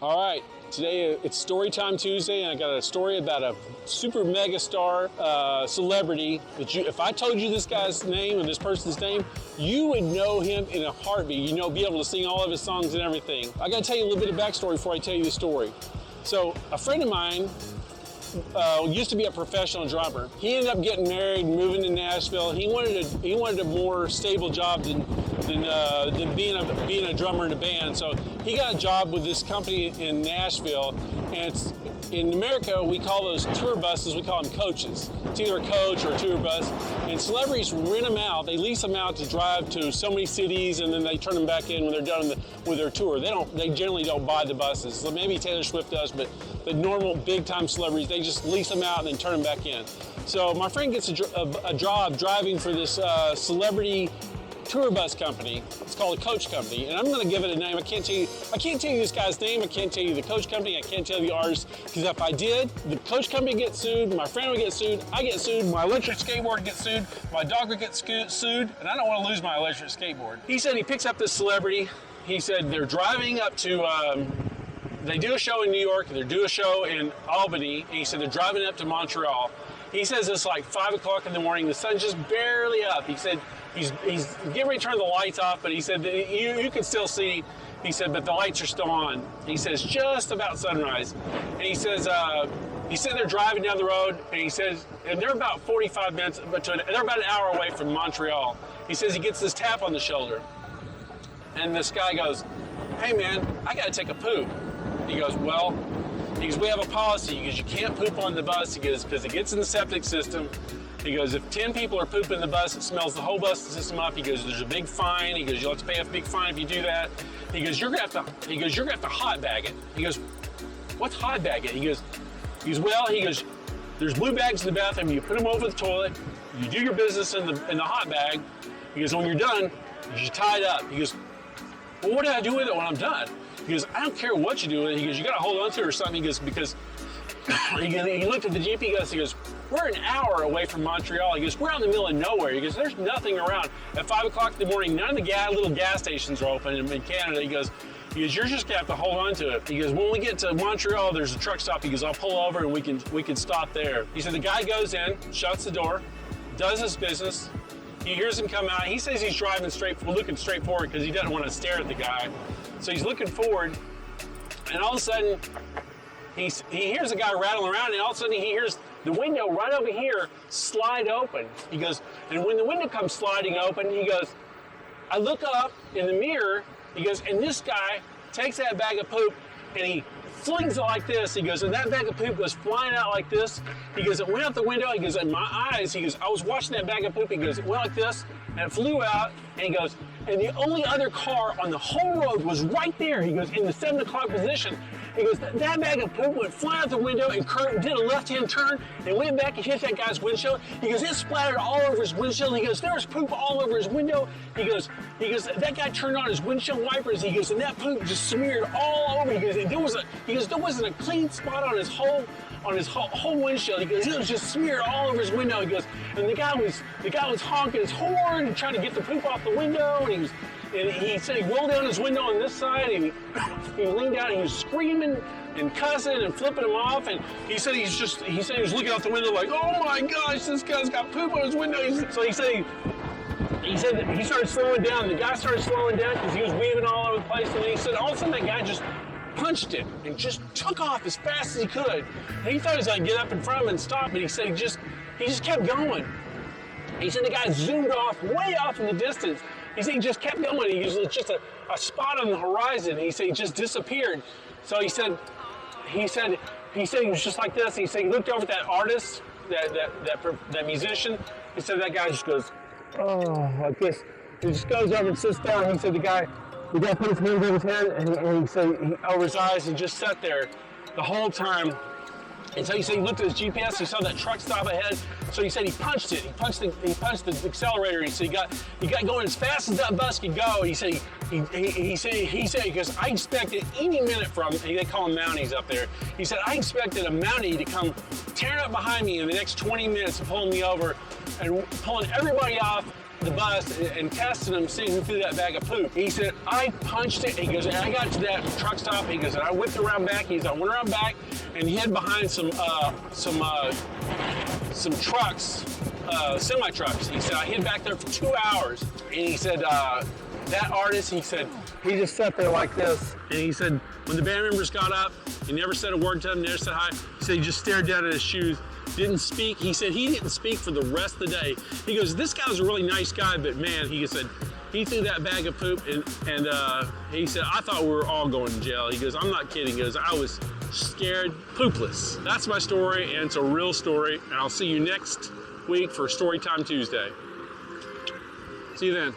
All right, today it's Storytime Tuesday, and I got a story about a super mega star celebrity that if I told you this guy's name and this person's name, you would know him in a heartbeat. You know, be able to sing all of his songs and everything. I got to tell you a little bit of backstory before I tell you the story. So, a friend of mine used to be a professional drummer. He ended up getting married, moving to Nashville. He wanted a more stable job than being a drummer in a band. So he got a job with this company in Nashville, and in America we call those tour buses, we call them coaches. It's either a coach or a tour bus, and celebrities rent them out. They lease them out to drive to so many cities, and then they turn them back in when they're done with their tour. They generally don't buy the buses. So maybe Taylor Swift does, but the normal big-time celebrities, they just lease them out and then turn them back in. So my friend gets a job driving for this celebrity tour bus company. It's called a coach company, and I'm going to give it a name. I can't tell you this guy's name. I can't tell you the coach company. I can't tell you the artist, because if I did, the coach company gets sued, my friend would get sued, I get sued, my electric skateboard gets sued, my dog would get sued, and I don't want to lose my electric skateboard. He said he picks up this celebrity. He said they're driving up to they do a show in New York, they do a show in Albany, and he said they're driving up to Montreal. He says it's like 5 o'clock in the morning, the sun's just barely up. He said he's getting ready to turn the lights off, but he said that you can still see, he said, but the lights are still on. He says just about sunrise. And he says, he's sitting there driving down the road, and he says, and they're about 45 minutes, they're about an hour away from Montreal. He says he gets this tap on the shoulder, and this guy goes, "Hey man, I gotta take a poop." He goes, we have a policy. He goes, you can't poop on the bus. He goes, because it gets in the septic system. He goes, if 10 people are pooping in the bus, it smells the whole bus system up. He goes, there's a big fine. He goes, you'll have to pay a big fine if you do that. He goes, you're gonna have to hot bag it. He goes, what's hot bag it? He goes, there's blue bags in the bathroom. You put them over the toilet. You do your business in the hot bag. He goes, when you're done, you tie it up. He goes, well, what do I do with it when I'm done? He goes, I don't care what you do with it. He goes, you gotta hold on to it or something. He goes, because he looked at the Jeep, he goes, we're an hour away from Montreal. He goes, we're out in the middle of nowhere. He goes, there's nothing around. At 5 o'clock in the morning, none of the little gas stations are open in Canada. He goes, you're just gonna have to hold on to it. He goes, when we get to Montreal, there's a truck stop. He goes, I'll pull over and we can stop there. He said the guy goes in, shuts the door, does his business. He hears him come out. He says he's driving looking straight forward because he doesn't want to stare at the guy. So he's looking forward, and all of a sudden, he hears a guy rattling around, and all of a sudden he hears the window right over here slide open. He goes, and when the window comes sliding open, he goes, I look up in the mirror, he goes, and this guy takes that bag of poop, and he flings it like this. He goes, and that bag of poop goes flying out like this. He goes, it went out the window. He goes, in my eyes, he goes, I was watching that bag of poop. He goes, it went like this, and it flew out. And he goes, and the only other car on the whole road was right there. He goes, in the 7 o'clock position. He goes, that bag of poop went flying out the window and did a left-hand turn and went back and hit that guy's windshield. He goes, it splattered all over his windshield. He goes, there was poop all over his window. He goes, that guy turned on his windshield wipers. He goes, and that poop just smeared all over. He goes, there wasn't a clean spot on his whole windshield. He goes, it was just smeared all over his window. He goes, and the guy was honking his horn and trying to get the poop off the window. And he said he rolled down his window on this side, and he leaned down and he was screaming and cussing and flipping him off. And he said he was looking out the window like, oh my gosh, this guy's got poop on his window. So he said that he started slowing down. The guy started slowing down because he was weaving all over the place. And then he said all of a sudden that guy just punched it and just took off as fast as he could. And he thought he was going to get up in front of him and stop, but he said he just kept going. He said the guy zoomed off, way off in the distance. He said he just kept going. He was just a spot on the horizon. He said he just disappeared. So he said he was just like this. He said he looked over at that artist, that musician. He said that guy just goes, oh, like this. He just goes over and sits down. He said the guy put his hands over his head and he said over his eyes and just sat there the whole time. And so he said he looked at his GPS, he saw that truck stop ahead, so he said he punched it. He punched the accelerator. He said he got going as fast as that bus could go. He said because I expected any minute from, they call them Mounties up there. He said I expected a Mountie to come tearing up behind me in the next 20 minutes, pulling me over and pulling everybody off the bus and testing them, seeing who threw that bag of poop. He said, I punched it. He goes, and I got to that truck stop. He goes, and I whipped around back. He goes, I went around back and hid behind some trucks, semi-trucks. He said, I hid back there for 2 hours. And he said, that artist, he said, he just sat there like this. And he said, when the band members got up, he never said a word to them, never said hi. He said he just stared down at his shoes, didn't speak. He said he didn't speak for the rest of the day. He goes, this guy was a really nice guy, but man, he said, he threw that bag of poop and he said, I thought we were all going to jail. He goes, I'm not kidding. He goes, I was scared poopless. That's my story, and it's a real story. And I'll see you next week for Storytime Tuesday. See you then.